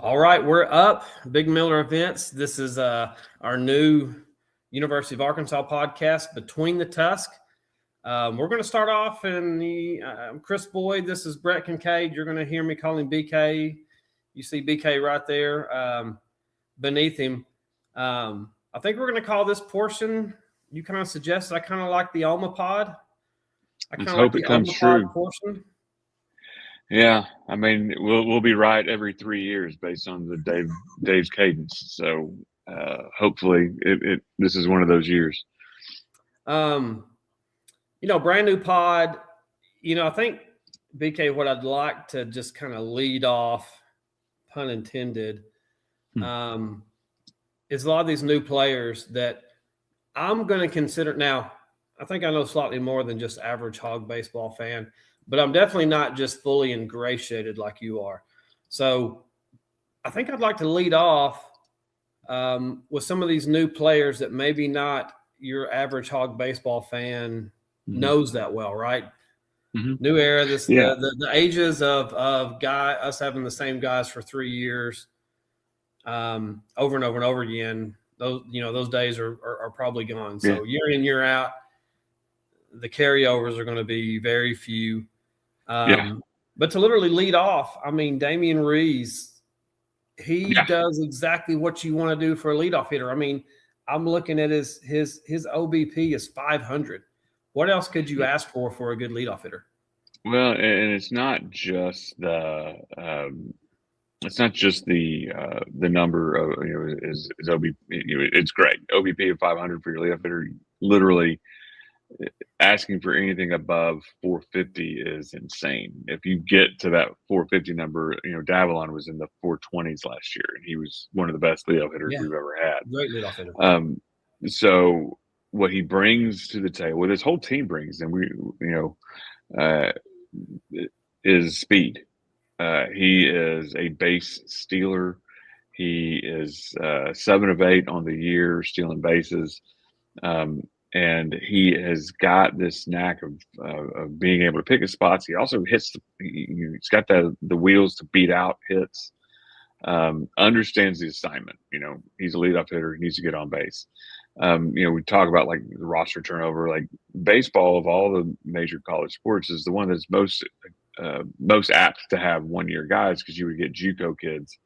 All right, we're up. Big Miller Events. This is our new University of Arkansas podcast, Between the Tusks. We're going to start off in the Chris Boyd. This is Brett Kincaid. You're going to hear me call him BK. You see BK right there beneath him. I think we're going to call this portion, you kind of suggested, I kind of like the Omapod. I kind of like the Omapod portion. Yeah, I mean, we'll be right every 3 years based on the Dave's cadence. So hopefully, this is one of those years. Brand new pod. I think BK, what I'd like to just kind of lead off, pun intended, is a lot of these new players that I'm going to consider. Now, I think I know slightly more than just average hog baseball fan. But I'm definitely not just fully ingratiated like you are. So I think I'd like to lead off with some of these new players that maybe not your average hog baseball fan knows that well, right? New era, the ages of us having the same guys for 3 years over and over and over again. Those days are probably gone. So year in, year out, the carryovers are going to be very few. But to literally lead off, I mean, Damian Ruiz, he does exactly what you want to do for a leadoff hitter. I mean, I'm looking at his OBP is 500. What else could you ask for a good leadoff hitter? Well, and it's not just the number of is OBP. It's great. OBP of 500 for your leadoff hitter. Literally, asking for anything above 450 is insane. If you get to that 450 number, Davalon was in the 420s last year, and he was one of the best leadoff hitters we've ever had. Great leadoff hitter. So what he brings to the table, what his whole team brings, and is speed. He is a base stealer. He is 7 of 8 on the year stealing bases. And he has got this knack of being able to pick his spots. He also hits. He's got the wheels to beat out hits. Understands the assignment. He's a leadoff hitter. He needs to get on base. We talk about like the roster turnover. Like baseball of all the major college sports is the one that's most apt to have 1-year guys, because you would get JUCO kids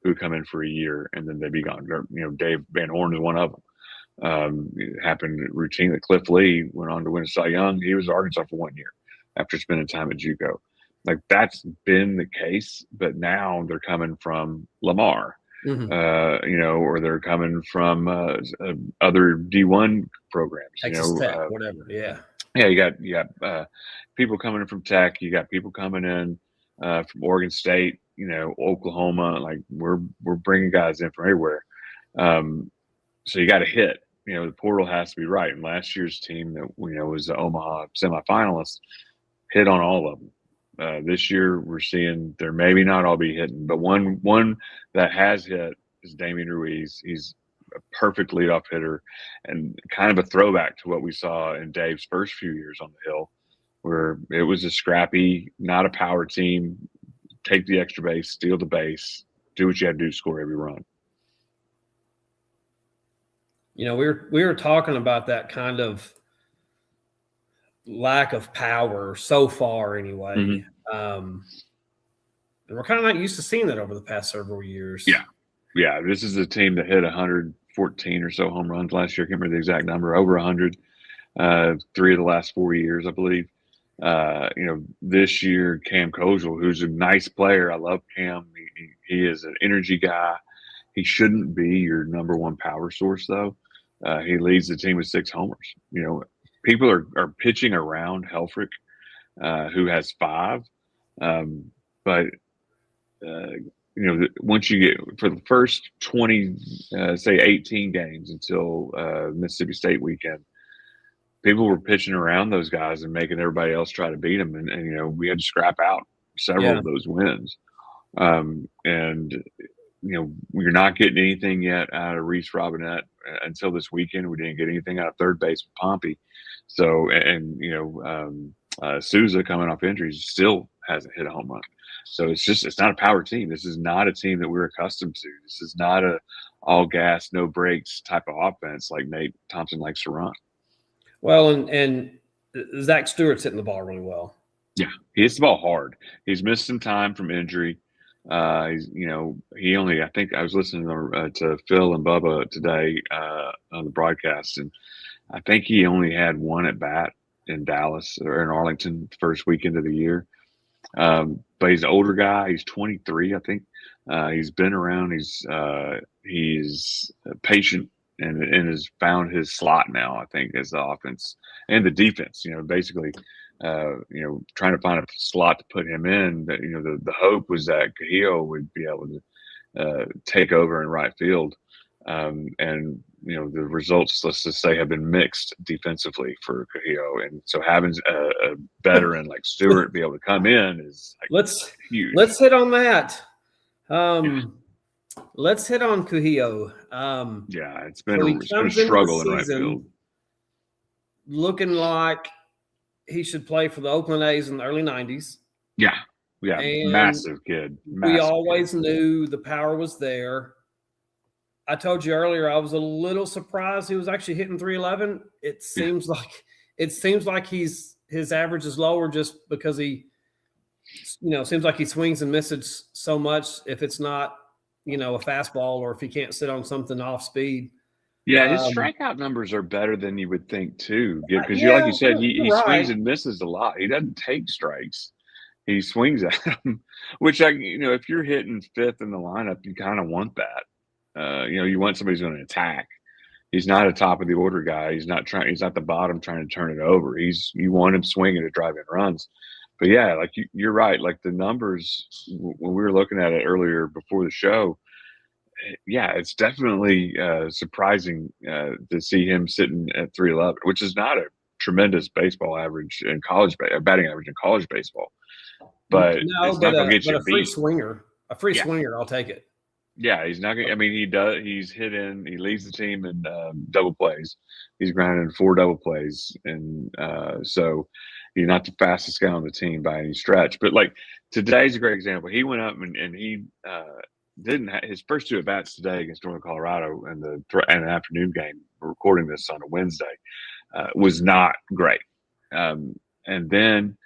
who come in for a year and then they'd be gone. Dave Van Horn is one of them. It happened routinely. Cliff Lee went on to win a Cy Young. He was at Arkansas for 1 year after spending time at JUCO. Like, that's been the case, but now they're coming from Lamar, or they're coming from other D1 programs, Texas Tech, whatever. Yeah, you got people coming in from Tech. You got people coming in from Oregon State, Oklahoma. Like, we're bringing guys in from everywhere. So you got to hit. The portal has to be right. And last year's team that was the Omaha semifinalists hit on all of them. This year we're seeing there maybe not all be hitting, but one that has hit is Damian Ruiz. He's a perfect leadoff hitter and kind of a throwback to what we saw in Dave's first few years on the Hill, where it was a scrappy, not a power team. Take the extra base, steal the base, do what you had to do to score every run. We were talking about that kind of lack of power so far anyway. And we're kind of not used to seeing that over the past several years. Yeah. This is a team that hit 114 or so home runs last year. I can't remember the exact number, over 100, 3 of the last 4 years, I believe. This year, Cam Kozeal, who's a nice player. I love Cam. He is an energy guy. He shouldn't be your number one power source, though. He leads the team with 6 homers. People are pitching around Helfrich, who has 5. Once you get for the first 20, say 18 games until Mississippi State weekend, people were pitching around those guys and making everybody else try to beat them. And we had to scrap out several of those wins. We're not getting anything yet out of Reese Robinette until this weekend. We didn't get anything out of third base with Pompey. So, Souza coming off injuries still hasn't hit a home run. So it's not a power team. This is not a team that we're accustomed to. This is not a all gas, no brakes type of offense like Nate Thompson likes to run. Well, and Zack Stewart's hitting the ball really well. Yeah, he hits the ball hard. He's missed some time from injury. He only, I think I was listening to Phil and Bubba today on the broadcast, and I think he only had one at bat in Dallas or in Arlington the first weekend of the year. But he's an older guy. He's 23, I think. He's been around. He's patient and has found his slot now, I think, as the offense and the defense. Basically, trying to find a slot to put him in. That the hope was that Kuhio would be able to take over in right field. And the results, let's just say, have been mixed defensively for Kuhio, and so having a veteran like Stewart be able to come in is huge. Let's hit on that. Let's hit on Kuhio. It's been a struggle in right field. Looking like he should play for the Oakland A's in the early 90s. Yeah, and massive kid. We always knew the power was there. I told you earlier I was a little surprised he was actually hitting 311. It seems like his average is lower just because he seems like he swings and misses so much if it's not a fastball or if he can't sit on something off speed. Yeah, his strikeout numbers are better than you would think too, because like you said, he swings and misses a lot. He doesn't take strikes; he swings at them. Which if you're hitting fifth in the lineup, you kind of want that. You want somebody who's going to attack. He's not a top of the order guy. He's not the bottom trying to turn it over. You want him swinging to drive in runs. But yeah, like you're right. Like the numbers when we were looking at it earlier before the show, it's definitely surprising to see him sitting at 311, which is not a tremendous baseball average in college batting average in college baseball. But it's not going to get you a free swinger. A free swinger, I'll take it. Yeah, he's not going to – I mean, he does – he's hit in – he leads the team in double plays. He's grounded 4 double plays. And so he's not the fastest guy on the team by any stretch. But, today's a great example. He went up and he didn't – his first 2 at-bats today against Northern Colorado in an afternoon game, we're recording this on a Wednesday, was not great. And then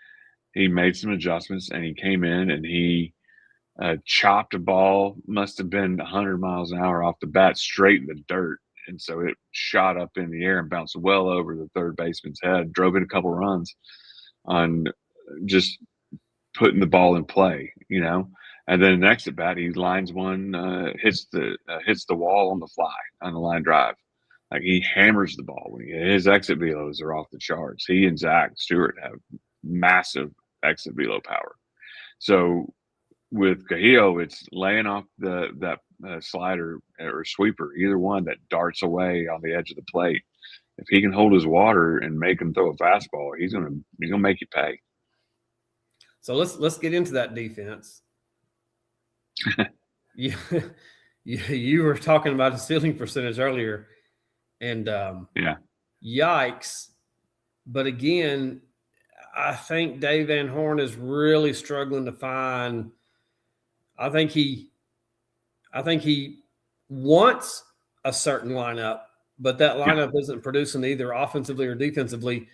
he made some adjustments and he came in and he – chopped a ball, must have been 100 miles an hour off the bat, straight in the dirt. And so it shot up in the air and bounced well over the third baseman's head, drove in a couple runs on just putting the ball in play, And then the next at bat, he lines one, hits the wall on the fly on the line drive. Like he hammers the ball. His exit velos are off the charts. He and Zack Stewart have massive exit velo power. So with Kuhio, it's laying off that slider or sweeper, either one that darts away on the edge of the plate. If he can hold his water and make him throw a fastball, he's gonna make you pay. So let's get into that defense. You were talking about his fielding percentage earlier, and yikes! But again, I think Dave Van Horn is really struggling to find. I think he wants a certain lineup, but that lineup isn't producing either offensively or defensively.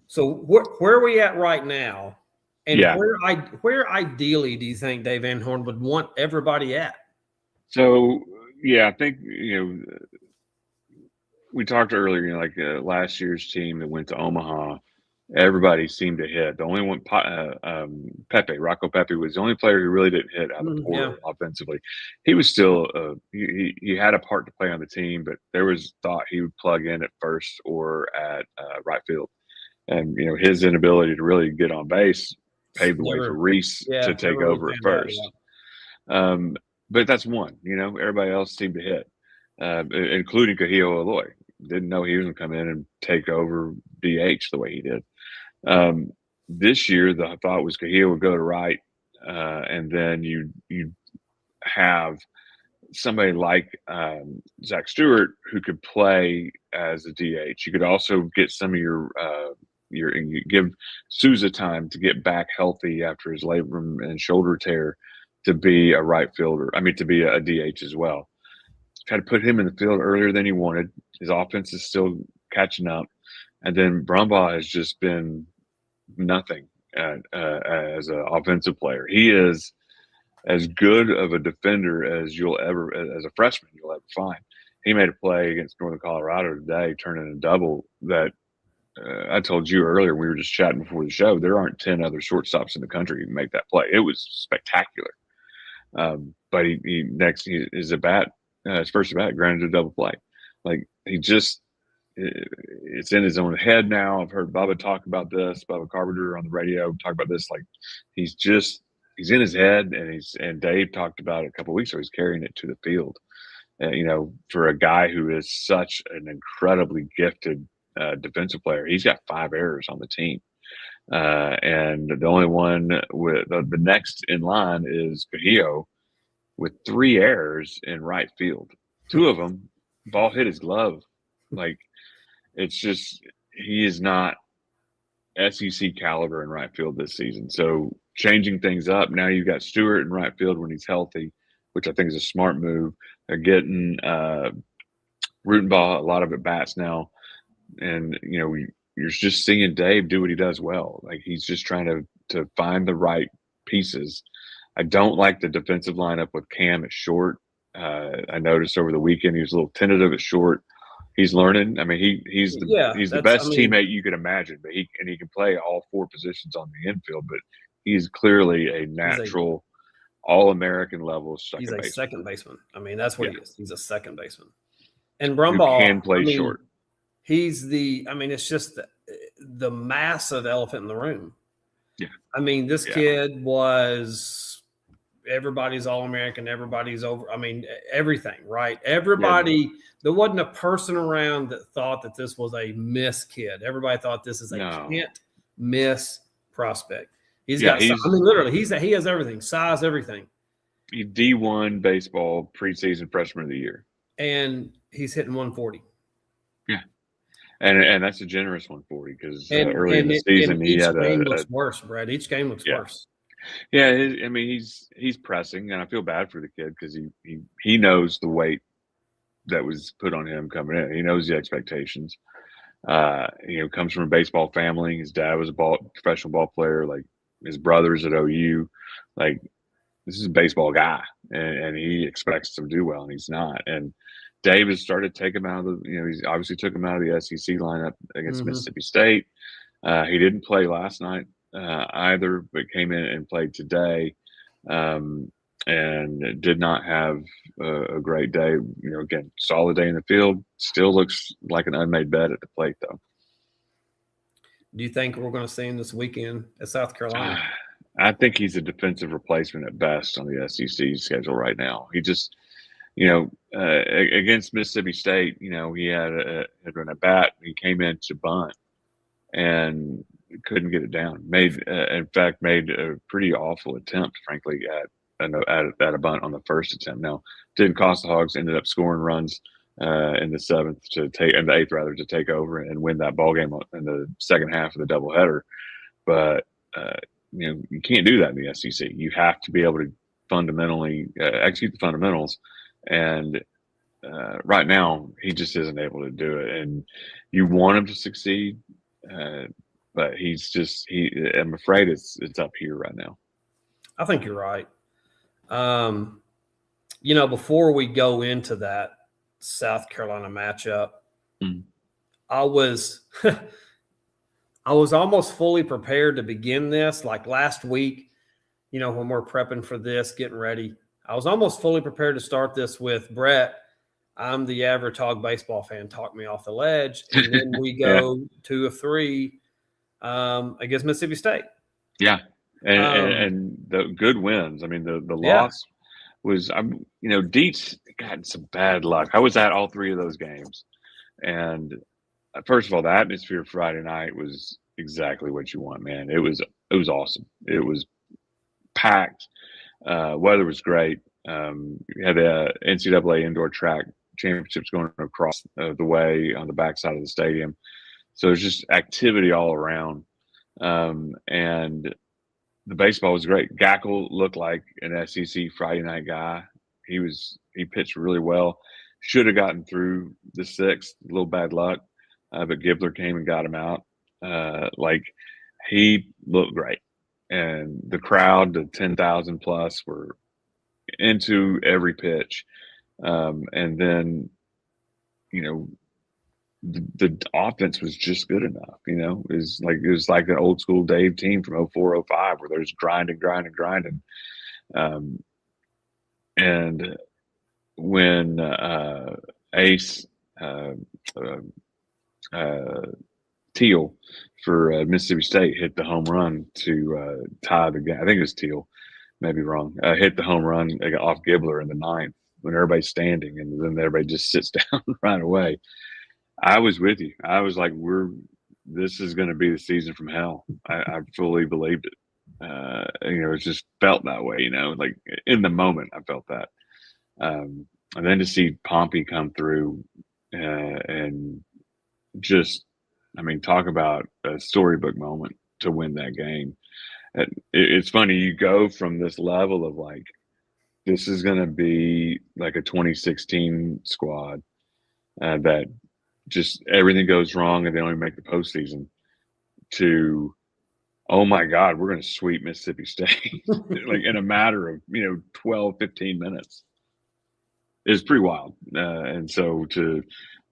So where are we at right now? And where ideally do you think Dave Van Horn would want everybody at? So I think we talked earlier, last year's team that went to Omaha. Everybody seemed to hit. The only one, Rocco Pepe, was the only player who really didn't hit out of the portal offensively. He was still he had a part to play on the team, but there was thought he would plug in at first or at right field. And, his inability to really get on base paved the way for Reese to take over at first. But that's one. Everybody else seemed to hit, including Kuhio Aloy. Didn't know he was going to come in and take over DH the way he did. This year, the thought was Kuhio would go to right, and then you have somebody like Zack Stewart who could play as a DH. You could also get some of your you give Souza time to get back healthy after his labrum and shoulder tear to be a right fielder. I mean, to be a DH as well. Try to put him in the field earlier than he wanted. His offense is still catching up. And then Brumbaugh has just been nothing as an offensive player. He is as good of a defender as a freshman you'll ever find. He made a play against Northern Colorado today, turning a double that I told you earlier. We were just chatting before the show. There aren't 10 other shortstops in the country who can make that play. It was spectacular. But his first at bat, granted a double play. Like, it's in his own head now. I've heard Bubba talk about this, Bubba Carpenter on the radio talk about this. Like, he's in his head, and Dave talked about it a couple of weeks ago. He's carrying it to the field. For a guy who is such an incredibly gifted defensive player, he's got 5 errors on the team. And the only one with the next in line is Kuhio with 3 errors in right field. 2 of them, ball hit his glove. Like, it's just, he is not SEC caliber in right field this season. So changing things up. Now you've got Stewart in right field when he's healthy, which I think is a smart move. They're getting Rutenbaugh a lot of at bats now. And, you're just seeing Dave do what he does well. Like, he's just trying to find the right pieces. I don't like the defensive lineup with Cam at short. I noticed over the weekend he was a little tentative at short. He's learning. I mean, he's the best teammate you could imagine, but he can play all 4 positions on the infield. But he's clearly a natural All-American level second baseman. He's a second baseman. I mean, that's what he is. He's a second baseman. And Brumbaugh can play short. It's just the massive elephant in the room. Yeah. I mean, this kid was everybody's All-American, everybody's over. I mean, everything, right? Everybody, there wasn't a person around that thought that this was a miss kid. Everybody thought this is a can't miss prospect. He has everything, size, everything. He's D1 baseball preseason freshman of the year. And he's hitting 140. Yeah. And that's a generous 140 because early in the season he had game looks worse, Brad. Each game looks worse. Yeah, he's pressing, and I feel bad for the kid because he knows the weight that was put on him coming in. He knows the expectations. Comes from a baseball family. His dad was a professional ball player. Like, his brother's at OU. Like, this is a baseball guy, and he expects to do well, and he's not. And Dave has started to take him out of he's obviously took him out of the SEC lineup against Mississippi State. He didn't play last night either, but came in and played today, and did not have a great day. Again, solid day in the field. Still looks like an unmade bed at the plate, though. Do you think we're going to see him this weekend at South Carolina? I think he's a defensive replacement at best on the SEC schedule right now. He just against Mississippi State, he had an at bat. He came in to bunt and couldn't get it down. Made a pretty awful attempt, frankly, at a bunt on the first attempt. Now, didn't cost the Hogs. Ended up scoring runs in the 7th in the 8th rather, to take over and win that ball game in the second half of the doubleheader. But you can't do that in the SEC. You have to be able to fundamentally execute the fundamentals. And right now, he just isn't able to do it. And you want him to succeed, but I'm afraid it's up here right now. I think you're right. Before we go into that South Carolina matchup, I was almost fully prepared to begin this. Like last week, when we're prepping for this, getting ready, I was almost fully prepared to start this with Brett. I'm the average Hog baseball fan. Talk me off the ledge. And then we go 2 of 3 against Mississippi State. Yeah. And the good wins. I mean, the loss was, Dietz got some bad luck. I was at all 3 of those games. And first of all, the atmosphere Friday night was exactly what you want, man. It was awesome. It was packed. Weather was great. We had the NCAA indoor track championships going across the way on the backside of the stadium. So it's just activity all around. And the baseball was great. Gackle looked like an SEC Friday night guy. He pitched really well. Should have gotten through the sixth. A little bad luck, but Gibbler came and got him out. He looked great, and the crowd, the 10,000 plus, were into every pitch. And then, the offense was just good enough. It was like an old school Dave team from 04, 05, where they're just grinding. And when Ace Teal for Mississippi State hit the home run to tie the game, I think it was Teal, maybe wrong, hit the home run off Gibbler in the ninth when everybody's standing, and then everybody just sits down right away. I was with you. I was like, this is going to be the season from hell. I fully believed it. It just felt that way, like in the moment I felt that. And then to see Pompey come through and just, talk about a storybook moment to win that game. It's funny, you go from this level of like, this is going to be like a 2016 squad that just everything goes wrong and they only make the postseason, to, oh my God, we're going to sweep Mississippi State like in a matter of 12, 15 minutes. It's pretty wild. And so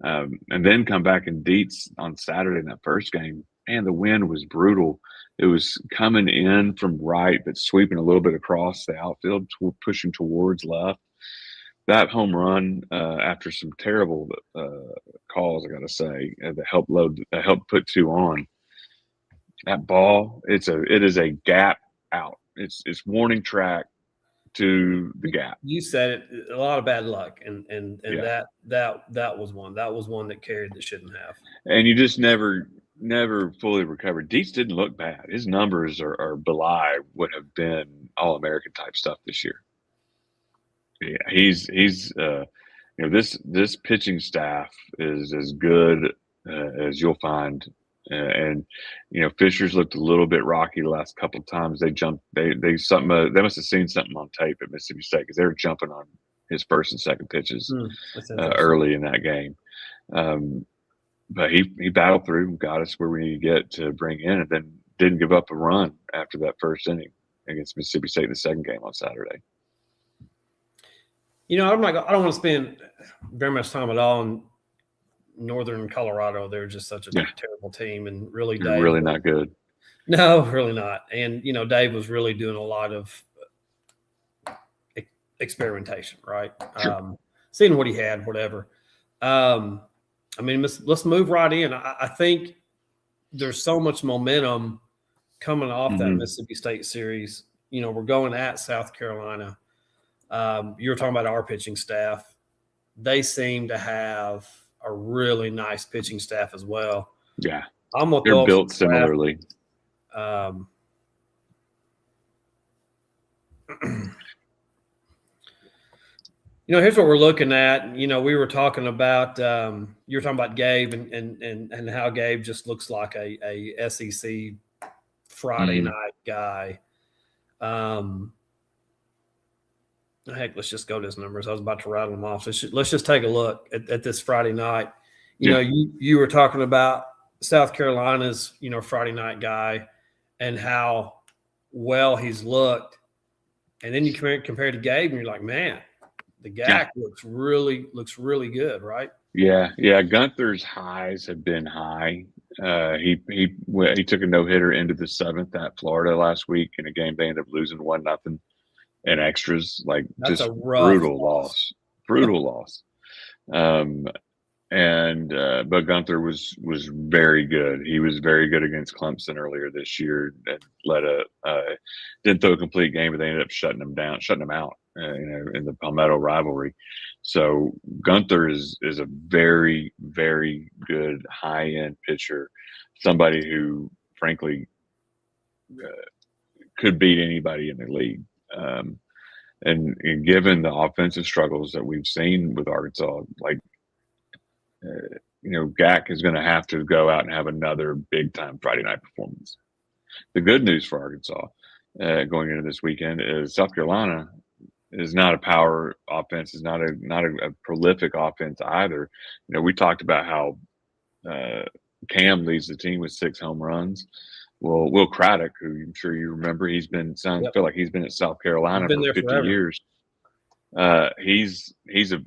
and then come back in Dietz on Saturday in that first game, and the wind was brutal. It was coming in from right, but sweeping a little bit across the outfield, pushing towards left. That home run, after some terrible calls, I got to say, that helped put two on. That ball, it is a gap out. It's warning track to the gap. You said it, a lot of bad luck, and Yeah. that was one. That was one that carried that shouldn't have. And you just never fully recovered. Dietz didn't look bad. His numbers are belie what have been All-American type stuff this year. Yeah, he's this pitching staff is as good as you'll find. And Fisher's looked a little bit rocky the last couple of times they jumped. They must have seen something on tape at Mississippi State, because they were jumping on his first and second pitches early in that game. But he battled through, got us where we need to get to bring in, and then didn't give up a run after that first inning against Mississippi State in the second game on Saturday. I don't want to spend very much time at all in Northern Colorado. They're just such a terrible team, and really, Dave, really not good. No, really not. And Dave was really doing a lot of experimentation, right? Sure. Seeing what he had, whatever. Let's move right in. I think there's so much momentum coming off that Mississippi State series. We're going at South Carolina. You were talking about our pitching staff. They seem to have a really nice pitching staff as well. Yeah. They're built similarly. Here's what we're looking at. We were talking about you were talking about Gabe and how Gabe just looks like a SEC Friday night guy. Heck, let's just go to his numbers. I was about to rattle them off. So let's just take a look at this Friday night. You were talking about South Carolina's, Friday night guy and how well he's looked. And then you compare to Gabe, and you're like, man, the GAC looks really good, right? Yeah. Gunther's highs have been high. He took a no-hitter into the seventh at Florida last week in a game they ended up losing 1-0 in extras. Like, that's just a brutal loss. But Gunther was very good. He was very good against Clemson earlier this year, and didn't throw a complete game, but they ended up shutting him out, in the Palmetto rivalry. So Gunther is a very, very good high-end pitcher, somebody who, frankly, could beat anybody in the league. And given the offensive struggles that we've seen with Arkansas, like, Gak is going to have to go out and have another big time Friday night performance. The good news for Arkansas going into this weekend is South Carolina is not a power offense, is not a prolific offense either. We talked about how Cam leads the team with 6 home runs. Well, Will Craddock, who I'm sure you remember, feel like he's been at South Carolina for 50 forever. years. He's a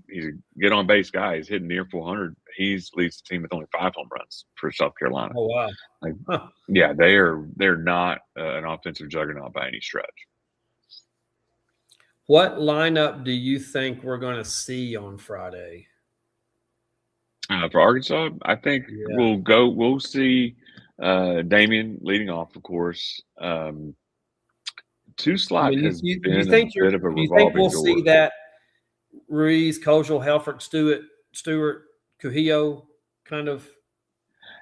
get on base guy. He's hitting near 400. Leads the team with only 5 home runs for South Carolina. Oh wow! Yeah, they're not an offensive juggernaut by any stretch. What lineup do you think we're going to see on Friday? For Arkansas, I think we'll see Damian leading off, of course. Two slot has been a bit of a revolving door. You think we'll see that Ruiz, Kozeal, Helfrich, Stewart, Kuhio kind of?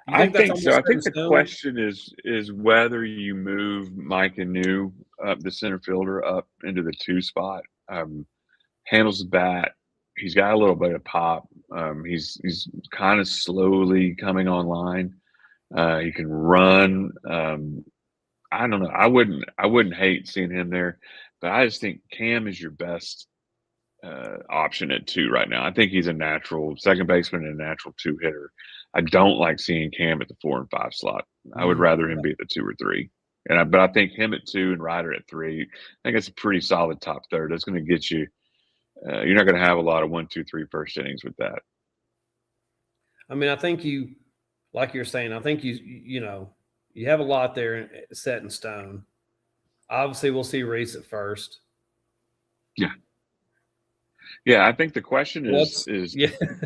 I think so. I think the question is whether you move Mike Anu up, the center fielder, up into the 2 spot. Handles the bat. He's got a little bit of pop. He's kind of slowly coming online. He can run. I don't know. I wouldn't hate seeing him there, but I just think Cam is your best option at 2 right now. I think he's a natural second baseman and a natural 2 hitter. I don't like seeing Cam at the 4 and 5 slot. I would rather him be at the 2 or 3. But I think him at 2 and Ryder at 3. I think it's a pretty solid top third. That's going to get you. You're not going to have a lot of 1, 2, 3 first innings with that. I mean, I think like you're saying, I think you have a lot there set in stone. Obviously, we'll see Reese at first. Yeah. Yeah, I think the question is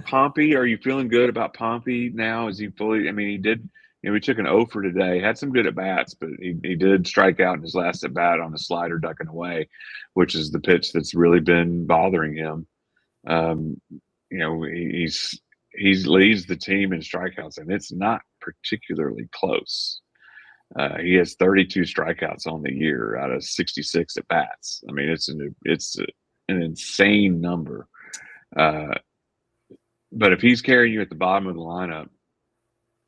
Pompey, are you feeling good about Pompey now? Is he fully – I mean, he did – we took an 0 for today. Had some good at-bats, but he did strike out in his last at-bat on the slider ducking away, which is the pitch that's really been bothering him. He leads the team in strikeouts, and it's not particularly close. He has 32 strikeouts on the year out of 66 at-bats. I mean, it's an insane number. But if he's carrying you at the bottom of the lineup,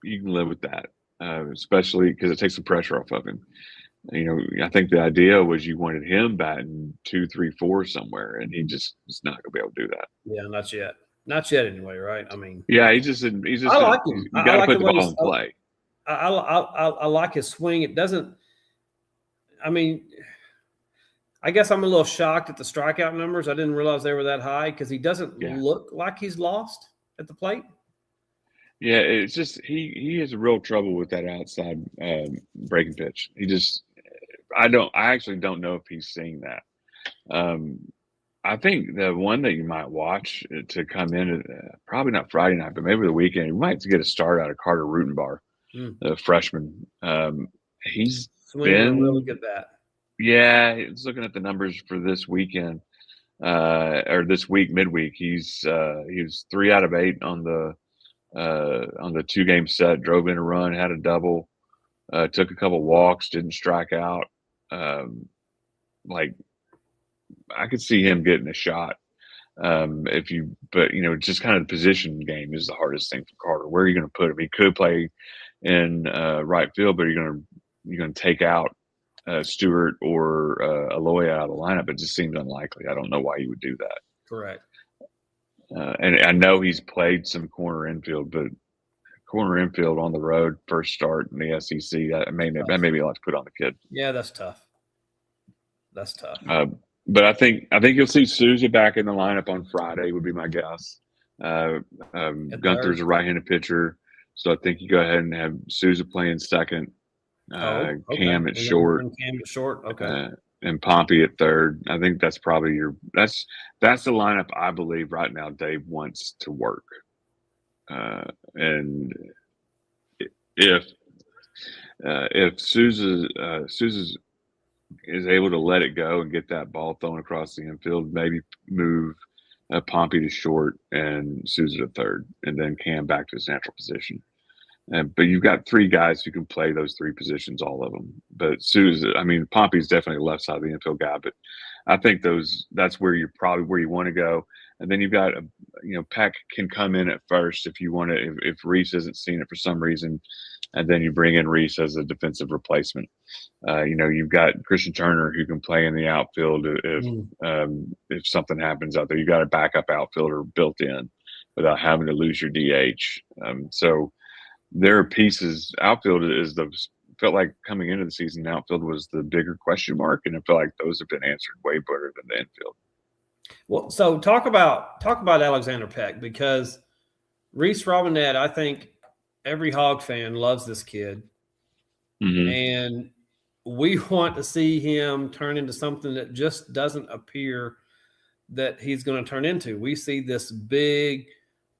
you can live with that, especially because it takes the pressure off of him. I think the idea was you wanted him batting 2, 3, 4 somewhere, and he's not going to be able to do that. Yeah, not yet. Not yet, anyway. Right? I mean, yeah, he's just. I like him. You got to put the ball in play. I like his swing. It doesn't. I mean, I guess I'm a little shocked at the strikeout numbers. I didn't realize they were that high because he doesn't look like he's lost at the plate. Yeah, it's just he has real trouble with that outside breaking pitch. I actually don't know if he's seeing that. I think the one that you might watch to come in, probably not Friday night, but maybe the weekend, you might get a start out of Carter Rutenbar, the freshman. He's been really good bat. Yeah, he's looking at the numbers for this weekend, or this week, midweek. He was 3 out of 8 on the 2-game set. Drove in a run, had a double, took a couple walks, didn't strike out. I could see him getting a shot. Just kind of the position game is the hardest thing for Carter. Where are you going to put him? He could play in right field, but you're going to take out Stewart or Aloy out of the lineup. It just seems unlikely. I don't know why you would do that. Correct. And I know he's played some corner infield, but corner infield on the road, first start in the SEC, that may be a lot to put on the kid. Yeah, that's tough. That's tough. But I think you'll see Souza back in the lineup on Friday would be my guess. Gunther's a right-handed pitcher, so I think you go ahead and have Souza playing second, Cam at short. Cam at short, okay. And Pompey at third. I think that's probably that's the lineup I believe right now Dave wants to work. And if Souza's is able to let it go and get that ball thrown across the infield, maybe move Pompey to short and Souza to third, and then Cam back to his natural position. But you've got 3 guys who can play those 3 positions, all of them. But Pompey's definitely a left side of the infield guy, but I think that's where you're probably where you want to go. And then you've got Peck can come in at first if you want to, if Reese isn't seeing it for some reason, and then you bring in Reese as a defensive replacement. You've got Christian Turner who can play in the outfield if something happens out there. You got a backup outfielder built in without having to lose your DH. So there are pieces. Outfield felt like coming into the season, outfield was the bigger question mark, and I feel like those have been answered way better than the infield. Well, so talk about Alexander Peck, because Reese Robinette, I think every Hog fan loves this kid, and we want to see him turn into something that just doesn't appear that he's going to turn into. We see this big,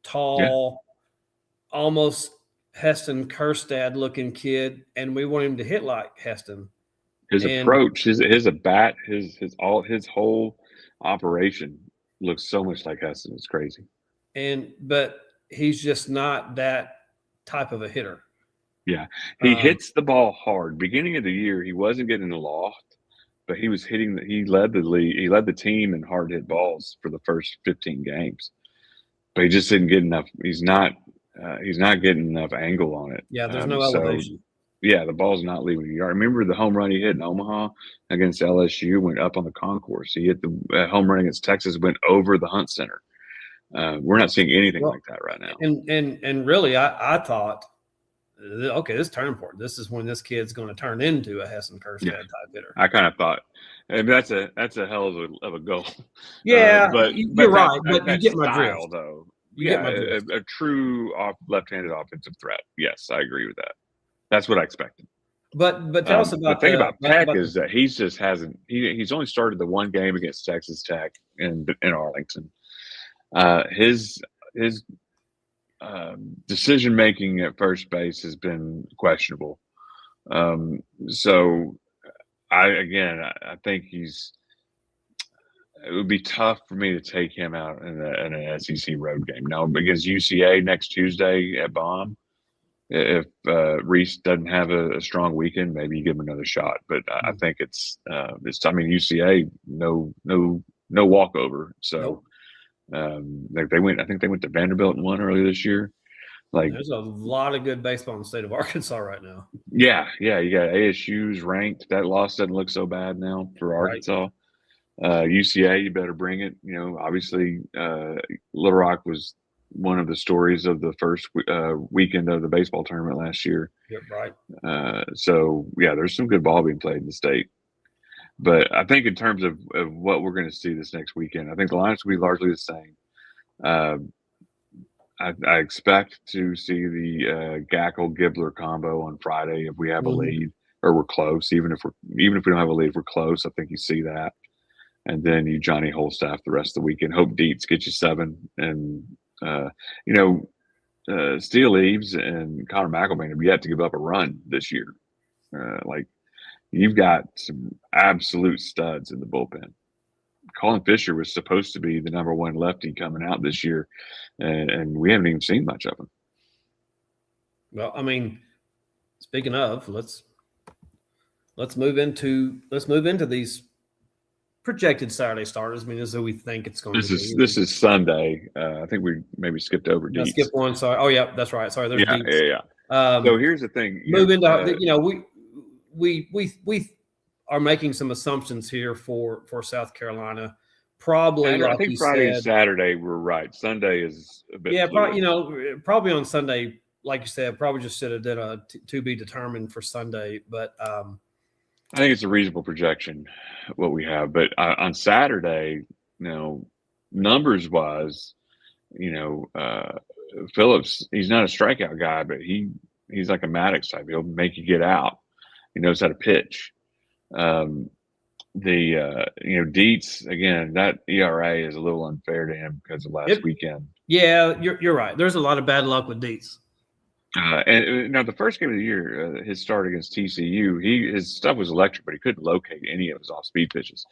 tall, almost Heston Kjerstad looking kid, and we want him to hit like Heston. His approach, his bat, his whole operation looks so much like Heston. It's crazy. But he's just not that type of a hitter. Yeah, he hits the ball hard. Beginning of the year, he wasn't getting the loft, but he was hitting. He led the league. He led the team in hard hit balls for the first 15 games, but he just didn't get enough. He's not getting enough angle on it. Yeah, there's no elevation. Yeah, the ball's not leaving the yard. Remember the home run he hit in Omaha against LSU, went up on the concourse. He hit the home run against Texas, went over the Hunt Center. We're not seeing anything like that right now. And really, I thought, okay, this is turning point. This is when this kid's going to turn into a Heston Kjerstad type hitter. I kind of thought, and that's a hell of a goal. Yeah, but you're right. But you get my drift, though. A true left-handed offensive threat. Yes, I agree with that. That's what I expected. But tell us about the thing about Peck is that he just hasn't. He's only started the one game against Texas Tech in Arlington. His decision making at first base has been questionable. So I think it would be tough for me to take him out in an SEC road game. Now, against UCA next Tuesday at Baum, if Reese doesn't have a strong weekend, maybe you give him another shot. But I think it's I mean, UCA no walkover. So they went. I think they went to Vanderbilt and won earlier this year. There's a lot of good baseball in the state of Arkansas right now. Yeah. You got ASU's ranked. That loss doesn't look so bad now for Arkansas. Right. UCA, you better bring it. Obviously, Little Rock was one of the stories of the first weekend of the baseball tournament last year. Yeah, right. So there's some good ball being played in the state. But I think in terms of what we're going to see this next weekend, I think the lineups will be largely the same. I expect to see the Gackle-Gibbler combo on Friday if we have a lead or we're close. Even if we don't have a lead, if we're close, I think you see that. And then you Johnny Holstaff the rest of the weekend. Hope Dietz gets you 7. And, Steele Eves and Connor McElvain have yet to give up a run this year. You've got some absolute studs in the bullpen. Colin Fisher was supposed to be the number 1 lefty coming out this year, and we haven't even seen much of him. Well, I mean, speaking of, let's move into these projected Saturday starters. I mean, this is who we think it's going to be. This is Sunday. I think we maybe skipped over Dietz. Skip one. Sorry. Oh, yeah, that's right. Sorry, there's Dietz. Yeah. So here's the thing. Move into we are making some assumptions here for South Carolina. Probably, I think Friday and Saturday we're right. Sunday is a bit. Yeah, probably on Sunday, like you said, probably just should have done a to be determined for Sunday. But I think it's a reasonable projection what we have. But on Saturday, numbers wise, Phillips, he's not a strikeout guy, but he's like a Maddox type. He'll make you get out. He knows how to pitch. Dietz, again, that ERA is a little unfair to him because of last weekend. Yeah, you're right. There's a lot of bad luck with Dietz. And now the first game of the year, his start against TCU, his stuff was electric, but he couldn't locate any of his off-speed pitches.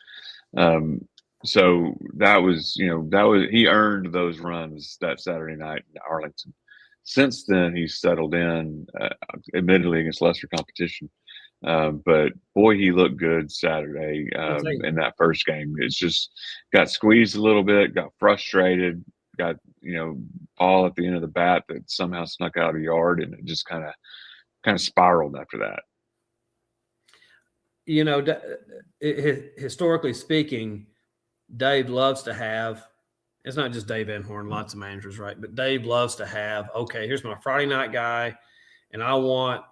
So that was he earned those runs that Saturday night in Arlington. Since then, he's settled in, admittedly against lesser competition. But boy, he looked good Saturday in that first game. It's just got squeezed a little bit, got frustrated, got ball at the end of the bat that somehow snuck out of the yard, and it just kind of spiraled after that. Historically speaking, Dave loves to have. It's not just Dave Van Horn, lots of managers, right? But Dave loves to have. Okay, here's my Friday night guy, and I want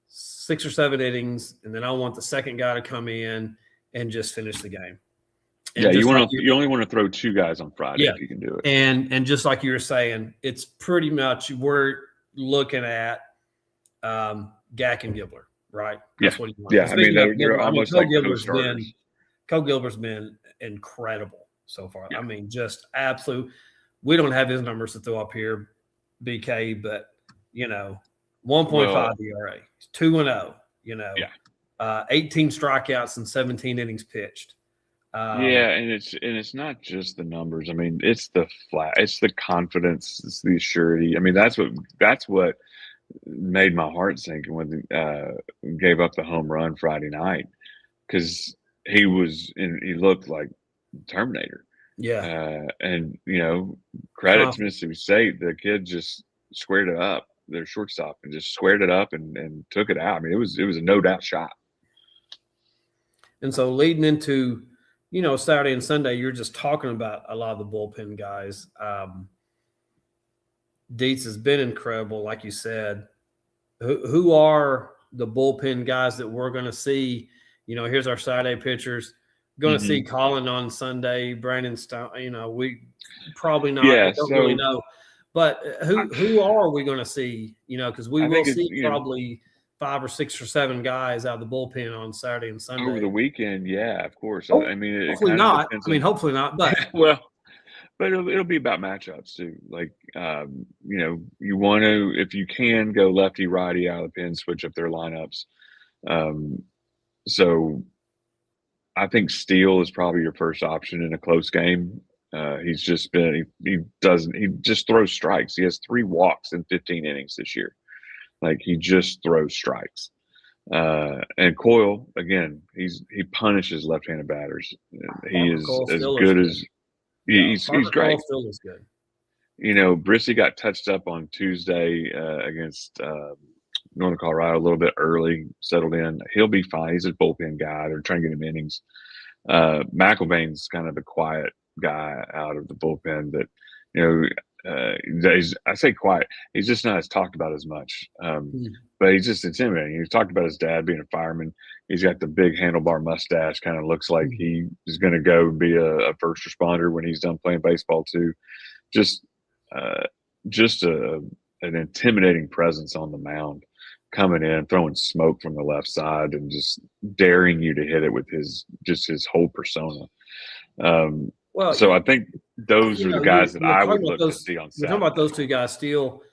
6 or 7 innings, and then I want the second guy to come in and just finish the game. And you only want to throw 2 guys on Friday if you can do it. And just like you were saying, it's pretty much we're looking at Gack and Gibler, right? That's what you want. Yeah, I mean they're almost like co-starters. Gilbert's been incredible so far. Yeah. I mean, just absolute. We don't have his numbers to throw up here, BK, but 1.5 ERA, 2-0. 18 strikeouts and 17 innings pitched. And it's not just the numbers. I mean, it's the confidence, it's the surety. I mean, that's what made my heart sink when gave up the home run Friday night, because he looked like Terminator. Yeah. And credit to Mississippi State, the kid just squared it up. Their shortstop and just squared it up and took it out. I mean, it was a no doubt shot. And so leading into Saturday and Sunday, you're just talking about a lot of the bullpen guys. Dietz has been incredible, like you said. Who are the bullpen guys that we're going to see? Here's our Saturday pitchers. Going to see Colin on Sunday, Brandon Stone. We probably not. Yeah, don't really know. But who are we going to see? Because we will see probably 5 or 6 or 7 guys out of the bullpen on Saturday and Sunday over the weekend. Yeah, of course. I mean, hopefully not. Hopefully not. But but it'll be about matchups too. Like you want to, if you can, go lefty righty out of the pen, switch up their lineups. So I think Steele is probably your first option in a close game. He's just been he just throws strikes. He has 3 walks in 15 innings this year. Like, he just throws strikes. And Coyle, again, he punishes left-handed batters. He is as good as he's great. Still is good. Brissy got touched up on Tuesday against Northern Colorado a little bit early, settled in. He'll be fine. He's a bullpen guy. They're trying to get him innings. McElvain's kind of the quiet guy out of the bullpen that, I say quiet. He's just not as talked about as much, but he's just intimidating. He's talked about his dad being a fireman. He's got the big handlebar mustache. Kind of looks like he is going to go be a first responder when he's done playing baseball too. Just an intimidating presence on the mound, coming in, throwing smoke from the left side, and just daring you to hit it with his whole persona. So I think those are the guys that I would look to see on Saturday. You're talking about those 2 guys, Steele,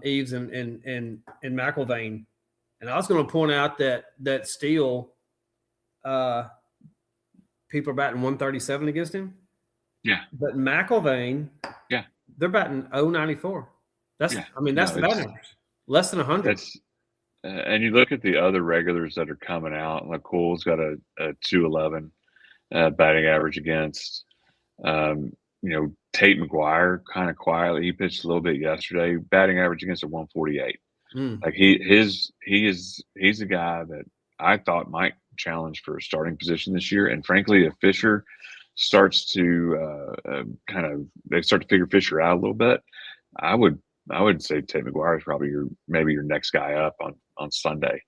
Eves, and McElvain. And I was going to point out that Steele, people are batting 137 against him. Yeah. But McElvain, they're batting 0.94. That's the batting average. Less than 100. And you look at the other regulars that are coming out. Like Cole's got a 211 batting average against. Tate McGuire, kind of quietly, he pitched a little bit yesterday. Batting average against a 148. Like he's a guy that I thought might challenge for a starting position this year. And frankly, if Fisher starts to they start to figure Fisher out a little bit, I would say Tate McGuire is probably maybe your next guy up on Sunday,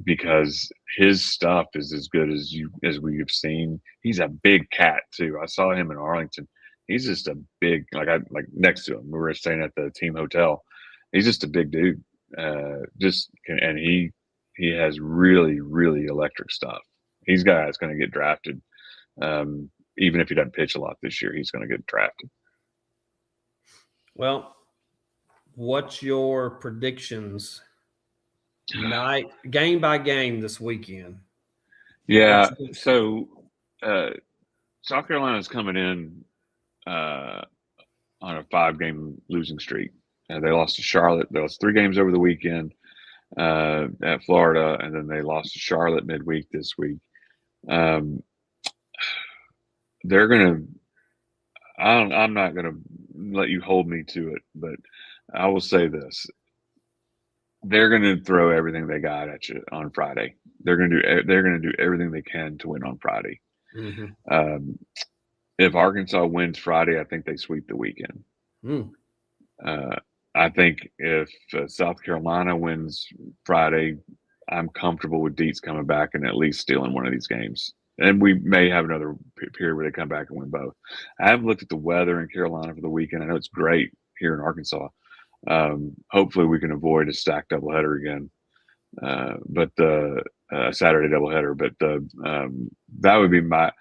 because his stuff is as good as we have seen. He's a big cat too. I saw him in Arlington. He's just a big, like next to him. We were staying at the team hotel. He's just a big dude. And he has really, really electric stuff. He's a guy that's going to get drafted. Even if he doesn't pitch a lot this year, he's going to get drafted. Well, what's your predictions game by game this weekend? Yeah. So South Carolina's coming in on a 5-game losing streak. They lost to Charlotte. They lost 3 games over the weekend. at Florida, and then they lost to Charlotte midweek this week. They're going to – I'm not going to let you hold me to it, but I will say this. They're going to throw everything they got at you on Friday. They're going to do everything they can to win on Friday. Mm-hmm. If Arkansas wins Friday, I think they sweep the weekend. I think if South Carolina wins Friday, I'm comfortable with Dietz coming back and at least stealing one of these games. And we may have another period where they come back and win both. I haven't looked at the weather in Carolina for the weekend. I know it's great here in Arkansas. Hopefully we can avoid a stacked doubleheader again, but the Saturday doubleheader. But that would be my.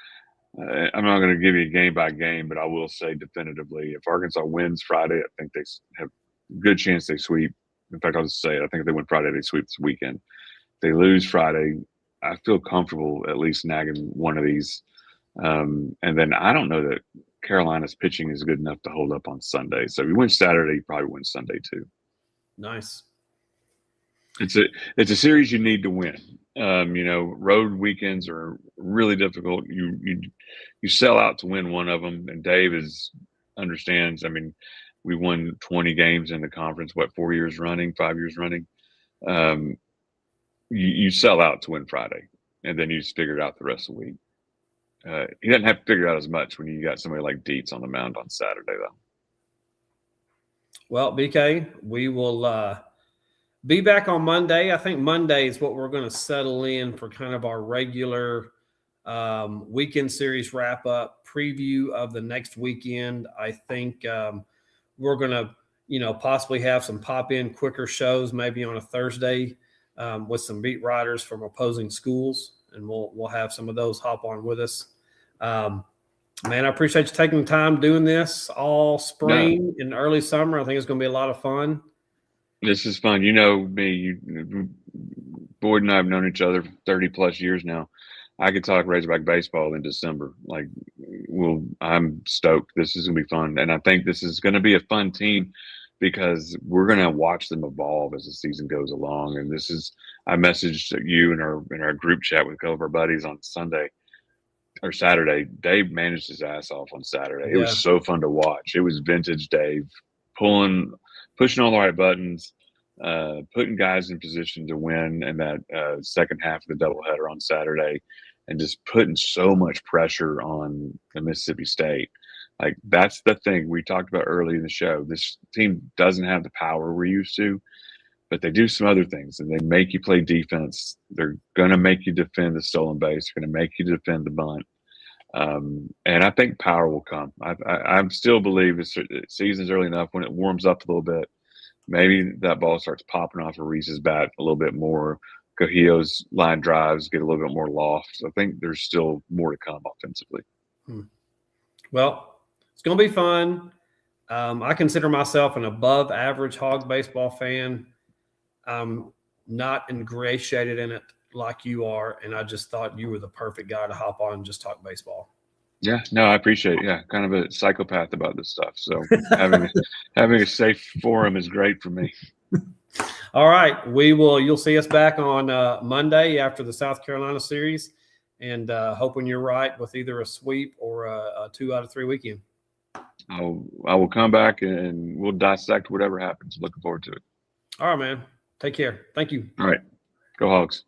I'm not going to give you a game by game, but I will say definitively, if Arkansas wins Friday, I think they have a good chance they sweep. In fact, I'll just say it. I think if they win Friday, they sweep this weekend. If they lose Friday, I feel comfortable at least nagging one of these. And then I don't know that Carolina's pitching is good enough to hold up on Sunday. So if you win Saturday, you probably win Sunday too. Nice. It's a series you need to win. Road weekends are really difficult. You sell out to win one of them, and Dave understands. I mean, we won 20 games in the conference, 5 years running. You sell out to win Friday, and then you just figure it out the rest of the week. He doesn't have to figure out as much when you got somebody like Dietz on the mound on Saturday, though. Well, BK, we will be back on Monday. I think Monday is what we're going to settle in for kind of our regular weekend series wrap-up preview of the next weekend. I think we're going to, possibly have some pop-in quicker shows maybe on a Thursday with some beat writers from opposing schools, and we'll have some of those hop on with us. Man, I appreciate you taking the time doing this all spring and early summer. I think it's going to be a lot of fun. This is fun. You know me. Boyd and I have known each other for 30-plus years now. I could talk Rzaorback Baseball in December. I'm stoked. This is going to be fun. And I think this is going to be a fun team because we're going to watch them evolve as the season goes along. And I messaged you in our group chat with a couple of our buddies on Saturday. Dave managed his ass off on Saturday. It was so fun to watch. It was vintage Dave pushing all the right buttons, putting guys in position to win in that second half of the doubleheader on Saturday, and just putting so much pressure on the Mississippi State. Like, that's the thing we talked about early in the show. This team doesn't have the power we're used to, but they do some other things, and they make you play defense. They're going to make you defend the stolen base. They're going to make you defend the bunt. And I think power will come. I still believe the season's early enough. When it warms up a little bit, maybe that ball starts popping off of Reese's bat a little bit more. Kuhio's line drives get a little bit more loft. So I think there's still more to come offensively. Well, it's going to be fun. I consider myself an above average Hog baseball fan. I'm not ingratiated in it like you are, and I just thought you were the perfect guy to hop on and just talk baseball. Yeah, no, I appreciate it. Yeah, kind of a psychopath about this stuff. So having a safe forum is great for me. All right, you'll see us back on Monday after the South Carolina series, and hoping you're right with either a sweep or a 2 out of 3 weekend. I will come back and we'll dissect whatever happens. Looking forward to it. All right, man. Take care. Thank you. All right. Go Hogs.